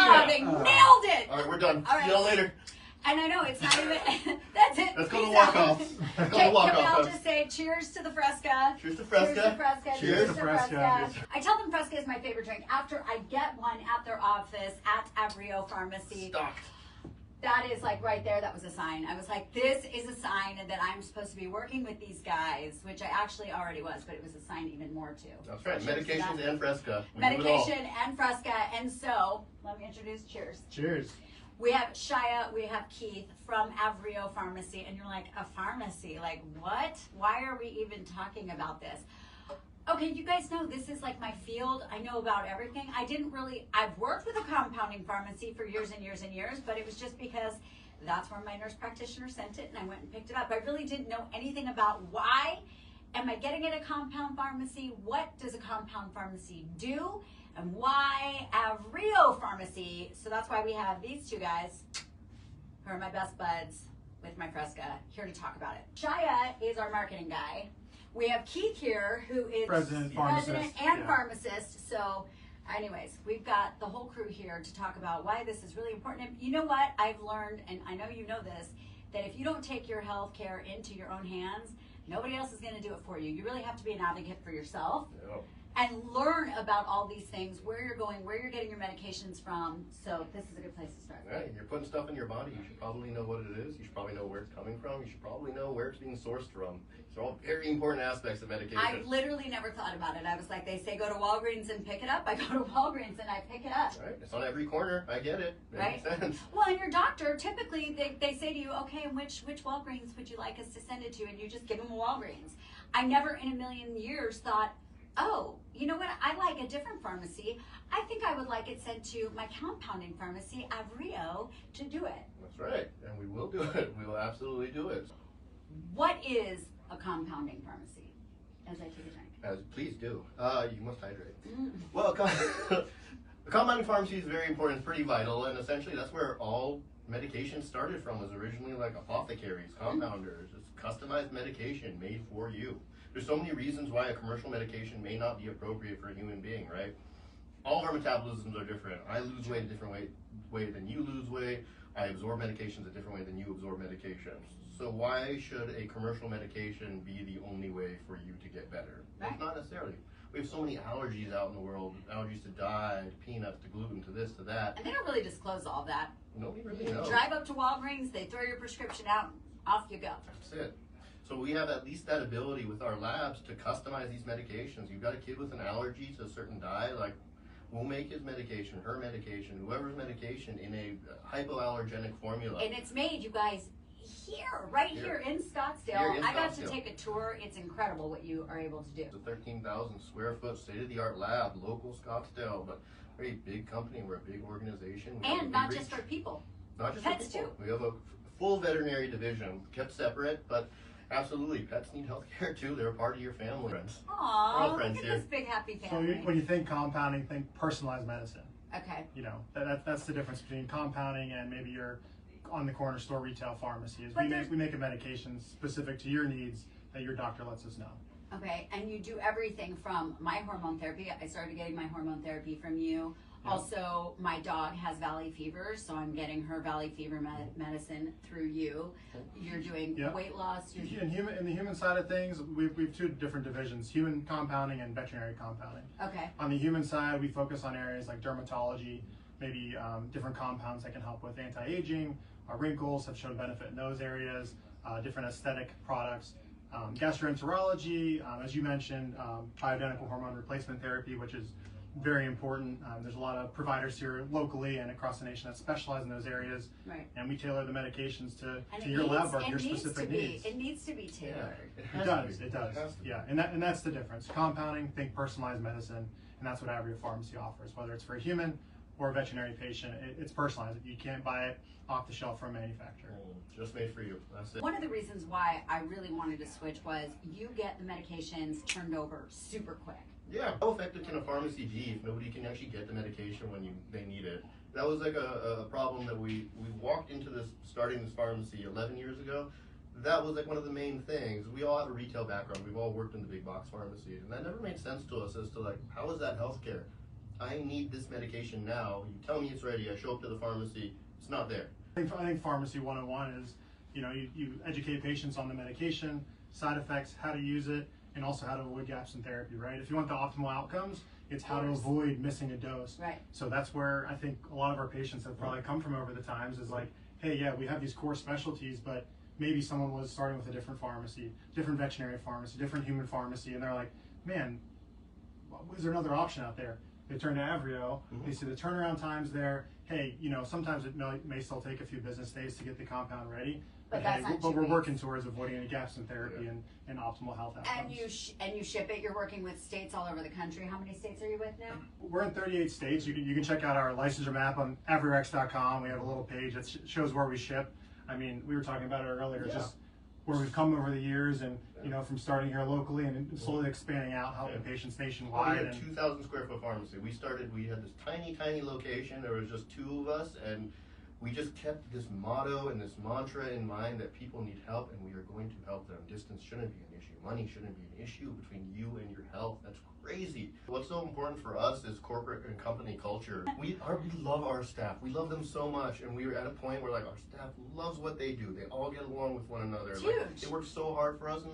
Oh, they nailed it. All right, we're done. All right. See y'all later. And I know it's not even. That's it. Let's go to Peace walk out. off. Okay, can we all just say cheers to the Fresca? Cheers to Fresca. Cheers to Fresca. Cheers to to Fresca. Fresca. I tell them Fresca is my favorite drink after I get one at their office at Avrio Pharmacy. Stocked. That is like right there, that was a sign. I was like, this is a sign that I'm supposed to be working with these guys, which I actually already was, but it was a sign even more too. That's right. Medications and Fresca. We Medication and Fresca. And so, let me introduce, cheers. Cheers. We have Shaya, we have Keith from Avrio Pharmacy, and you're like, a pharmacy? Like, what? Why are we even talking about this? Okay, you guys know this is like my field. I know about everything. I've worked with a compounding pharmacy for years and years and years, but it was just because that's where my nurse practitioner sent it, and I went and picked it up. I really didn't know anything about why am I getting at a compound pharmacy? What does a compound pharmacy do? And why Avrio Pharmacy? So that's why we have these two guys who are my best buds with my Fresca here to talk about it. Shaya is our marketing guy. We have Keith here, who is President and pharmacist. So anyways, we've got the whole crew here to talk about why this is really important. And you know what I've learned, and I know you know this, that if you don't take your health care into your own hands, nobody else is going to do it for you. You really have to be an advocate for yourself. Yep. And learn about all these things, where you're going, where you're getting your medications from. So this is a good place to start. Yeah, you're putting stuff in your body. You should probably know what it is. You should probably know where it's coming from. You should probably know where it's being sourced from. These are all very important aspects of medication. I've literally never thought about it. I was like, they say go to Walgreens and pick it up. I go to Walgreens and I pick it up. Right? It's on every corner. I get it. Right? Makes sense. Well, and your doctor, typically, they say to you, okay, and which Walgreens would you like us to send it to? And you just give them a Walgreens. I never in a million years thought, oh, you know what? I like a different pharmacy. I think I would like it sent to my compounding pharmacy, Avrio, to do it. That's right. And we will do it. We will absolutely do it. What is a compounding pharmacy? As I take a drink. Please do. You must hydrate. Well, the compounding pharmacy is very important. It's pretty vital. And essentially, that's where all medication started from. Was originally like apothecaries, compounders. It's customized medication made for you. There's so many reasons why a commercial medication may not be appropriate for a human being, right? All of our metabolisms are different. I lose weight a different way than you lose weight. I absorb medications a different way than you absorb medications. So why should a commercial medication be the only way for you to get better? Right. It's not necessarily. We have so many allergies out in the world. Allergies to dye, to peanuts, to gluten, to this, to that. And they don't really disclose all that. Nobody really You knows. drive up to Walgreens, they throw your prescription out, and off you go. That's it. So we have at least that ability with our labs to customize these medications. You've got a kid with an allergy to a certain dye, like we'll make his medication, her medication, whoever's medication in a hypoallergenic formula. And it's made, you guys, right here in Scottsdale. I got to take a tour. It's incredible what you are able to do. It's a 13,000 square foot state-of-the-art lab, local Scottsdale, but very big company. We're a big organization. And not just for people. Not just pets for people. too. We have a full veterinary division, kept separate, but absolutely, pets need health care too. They're a part of your family. Aww, look friends at here. this big happy So family. when you think compounding, think personalized medicine. Okay. You know, that's the difference between compounding and maybe your on the corner store retail pharmacy. Is But we make a medication specific to your needs that your doctor lets us know. Okay, and you do everything from my hormone therapy. I started getting my hormone therapy from you. Yeah. Also, my dog has valley fever, so I'm getting her valley fever medicine through you. You're doing weight loss. In the human side of things, we've two different divisions: human compounding and veterinary compounding. Okay. On the human side, we focus on areas like dermatology, maybe different compounds that can help with anti-aging. Wrinkles have shown benefit in those areas. Different aesthetic products. Gastroenterology, as you mentioned, bioidentical hormone replacement therapy, which is very important. There's a lot of providers here locally and across the nation that specialize in those areas. Right. And we tailor the medications to your lab or your specific needs. It needs to be tailored. It does. Yeah, and that's the difference. Compounding, think personalized medicine, and that's what Avrio Pharmacy offers. Whether it's for a human or a veterinary patient, it's personalized. You can't buy it off the shelf from a manufacturer. Just made for you. That's it. One of the reasons why I really wanted to switch was you get the medications turned over super quick. Yeah, how effective can a pharmacy be if nobody can actually get the medication when they need it? That was like a problem that we walked into starting this pharmacy 11 years ago. That was like one of the main things. We all have a retail background. We've all worked in the big box pharmacies, and that never made sense to us as to like, how is that healthcare? I need this medication now. You tell me it's ready. I show up to the pharmacy. It's not there. I think pharmacy 101 is, you educate patients on the medication, side effects, how to use it, and also how to avoid gaps in therapy, right? If you want the optimal outcomes, it's how to avoid missing a dose. Right. So that's where I think a lot of our patients have probably come from over the times is like, hey, yeah, we have these core specialties, but maybe someone was starting with a different pharmacy, different veterinary pharmacy, different human pharmacy, and they're like, man, is there another option out there? They turn to Avrio, they see the turnaround times there. Hey, sometimes it may still take a few business days to get the compound ready, but we're working towards avoiding any gaps in therapy and optimal health outcomes. And you ship it. You're working with states all over the country. How many states are you with now? We're in 38 states. You can check out our licensure map on avriox.com. We have a little page that shows where we ship. I mean, we were talking about it earlier, just where we've come over the years, and from starting here locally and slowly expanding out, helping patients nationwide. We had a 2,000 square foot pharmacy. We had this tiny location. There was just 2 of us, and we just kept this motto and this mantra in mind that people need help, and we are going to help them. Distance shouldn't be an issue. Money shouldn't be an issue between you and your health. That's crazy. What's so important for us is corporate and company culture. We love our staff. We love them so much, and we are at a point where our staff loves what they do. They all get along with one another. It's huge. They work so hard for us, and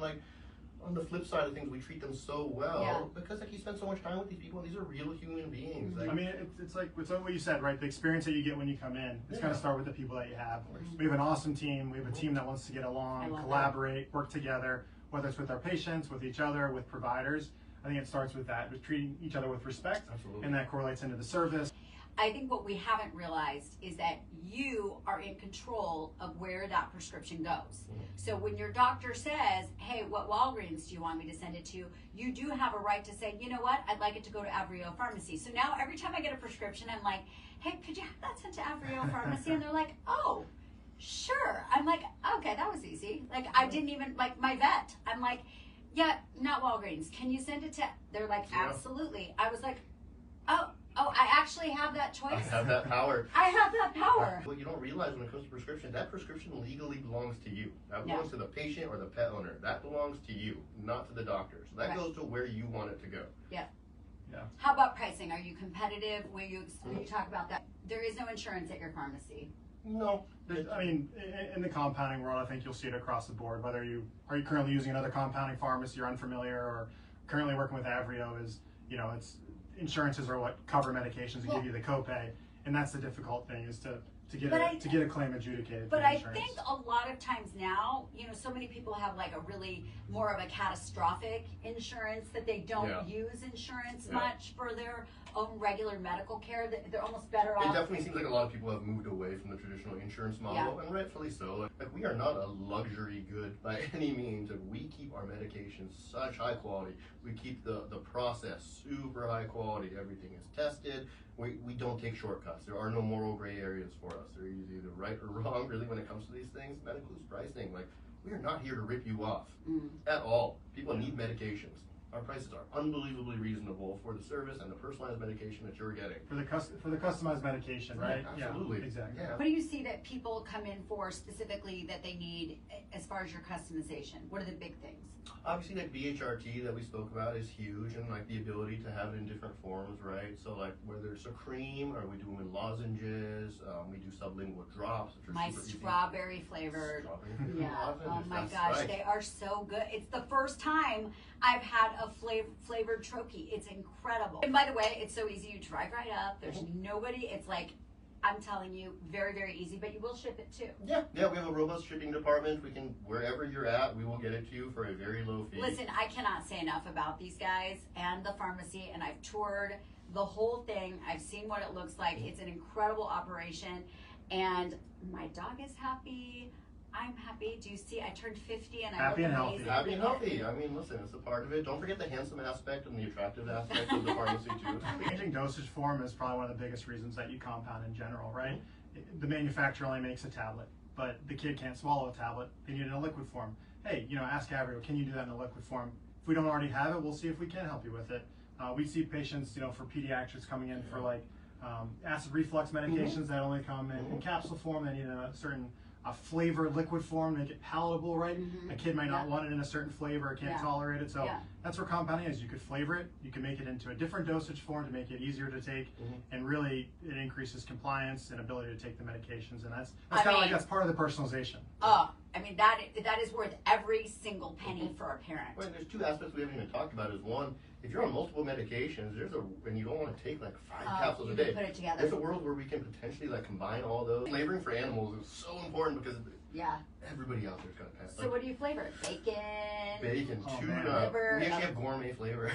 on the flip side of things, we treat them so well because you spend so much time with these people, and these are real human beings. I mean, it's like what you said, right? The experience that you get when you come in, it's got to start with the people that you have. We have an awesome team. We have a team that wants to get along, collaborate, work together, whether it's with our patients, with each other, with providers. I think it starts with that, with treating each other with respect, and that correlates into the service. I think what we haven't realized is that you are in control of where that prescription goes. So when your doctor says, hey, what Walgreens do you want me to send it to? You do have a right to say, you know what, I'd like it to go to Avrio Pharmacy. So now every time I get a prescription, I'm like, hey, could you have that sent to Avrio Pharmacy? And they're like, oh, sure. I'm like, okay, that was easy. I didn't even, my vet, I'm like, yeah, not Walgreens. Can you send it to, they're like, absolutely. I was like, oh, I actually have that choice. I have that power. I have that power. What you don't realize when it comes to prescription, that prescription legally belongs to you. That belongs to the patient or the pet owner. That belongs to you, not to the doctor. So that goes to where you want it to go. Yeah. How about pricing? Are you competitive? Will you talk about that? There is no insurance at your pharmacy. No. I mean, in the compounding world, I think you'll see it across the board. Whether are you currently using another compounding pharmacy, you're unfamiliar, or currently working with Avrio, it's insurances are what cover medications and give you the copay, and that's the difficult thing is to get a claim adjudicated. But I think a lot of times now, so many people have a really more of a catastrophic insurance that they don't use insurance much for their own regular medical care. They're almost better off. It definitely seems like a lot of people have moved away from the traditional insurance model, and rightfully so. We are not a luxury good by any means, and we keep our medications such high quality. We keep the process super high quality. Everything is tested. We don't take shortcuts. There are no moral gray areas for us. They're either right or wrong, really, when it comes to these things. Medical is pricing. We are not here to rip you off at all. People need medications. Our prices are unbelievably reasonable for the service and the personalized medication that you're getting. For the customized medication, right? Absolutely. Yeah, exactly. Yeah. What do you see that people come in for specifically that they need as far as your customization? What are the big things? Obviously, BHRT that we spoke about is huge, and the ability to have it in different forms, right? So whether it's a cream or we do them in lozenges, we do sublingual drops, which are my super strawberry flavored. Strawberry Oh my That's gosh, right. they are so good. It's the first time I've had a flavored troche. It's incredible. And by the way, it's so easy. You drive right up. There's nobody. It's I'm telling you, very, very easy, but you will ship it too. Yeah, we have a robust shipping department. We can, wherever you're at, we will get it to you for a very low fee. Listen, I cannot say enough about these guys and the pharmacy, and I've toured the whole thing. I've seen what it looks like. It's an incredible operation, and my dog is happy. I'm happy. Do you see? I turned 50 and I look amazing. Happy and healthy. I mean, listen, it's a part of it. Don't forget the handsome aspect and the attractive aspect of the pharmacy too. Changing dosage form is probably one of the biggest reasons that you compound in general, right? The manufacturer only makes a tablet, but the kid can't swallow a tablet. They need it in a liquid form. Hey, ask Avrio, can you do that in a liquid form? If we don't already have it, we'll see if we can help you with it. We see patients, for pediatrics coming in for acid reflux medications that only come in capsule form. They need a certain a flavor liquid form, make it palatable, right? A kid might not want it in a certain flavor, or can't tolerate it. So that's where compounding is. You could flavor it, you can make it into a different dosage form to make it easier to take, and really it increases compliance and ability to take the medications. And that's kind of like, that's part of the personalization. I mean, that is worth every single penny for a parent. Well, there's two aspects we haven't even talked about. Is one, if you're on multiple medications, and you don't want to take like 5 capsules a day, put it together. there's a world where we can potentially like combine all those. Flavoring for animals is so important because everybody out there's got pets. So what do you flavor? Bacon, tuna. liver. We actually have gourmet flavor.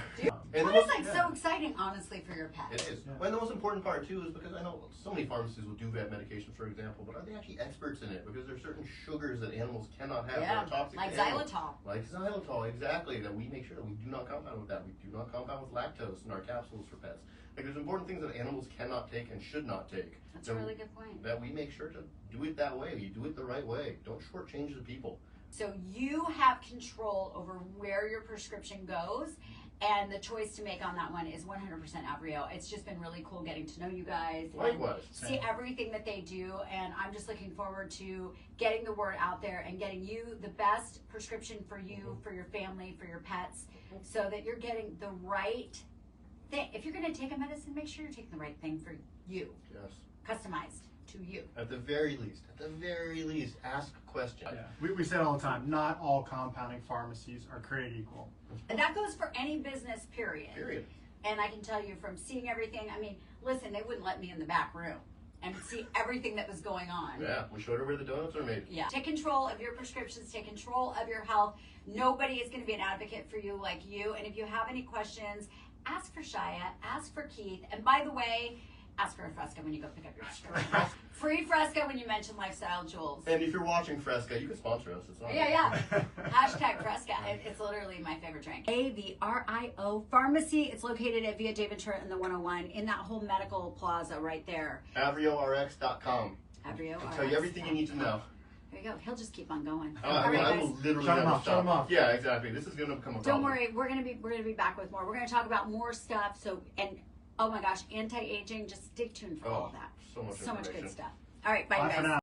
And that is like so exciting, honestly, for your pet. It is. Well, and the most important part too is because I know so many pharmacies will do vet medication, for example, but are they actually experts in it? Because there's certain sugars that animals cannot have that are toxic like to animals. xylitol. Like xylitol, exactly. That we make sure that we do not compound with that. We do not compound with lactose in our capsules for pets. Like there's important things that animals cannot take and should not take. That's a really good point. That we make sure to do it that way. You do it the right way. Don't shortchange the people. So you have control over where your prescription goes, and the choice to make on that one is 100% Avrio. It's just been really cool getting to know you guys. Likewise. See everything that they do, and I'm just looking forward to getting the word out there and getting you the best prescription for you, for your family, for your pets, so that you're getting the right thing. If you're going to take a medicine, make sure you're taking the right thing for you. Yes. Customized to you. At the very least, ask questions. We say it all the time, not all compounding pharmacies are created equal. And that goes for any business, period. Period. And I can tell you from seeing everything, I mean, listen, they wouldn't let me in the back room and see everything that was going on. Yeah, we showed her where the donuts are made. Yeah. Take control of your prescriptions, take control of your health. Nobody is going to be an advocate for you like you. And if you have any questions, ask for Shaya, ask for Keith. And by the way, ask for a Fresca when you go pick up your prescription. Free Fresca when you mention Lifestyle Jewels. And if you're watching Fresca, you can sponsor us. It's not Hashtag Fresca. It's literally my favorite drink. Avrio Pharmacy. It's located at Via de Ventura in the 101 in that whole medical plaza right there. AvrioRx.com. Avrio I'll tell you everything you need to know. There you go. He'll just keep on going. I will literally Shut never him stop. off. Yeah, exactly. This is going to become a problem. Don't worry. We're gonna be back with more. We're gonna talk about more stuff. Oh my gosh, anti-aging. Just stay tuned for all of that. So much good information. stuff. All right, bye Bye guys. for now.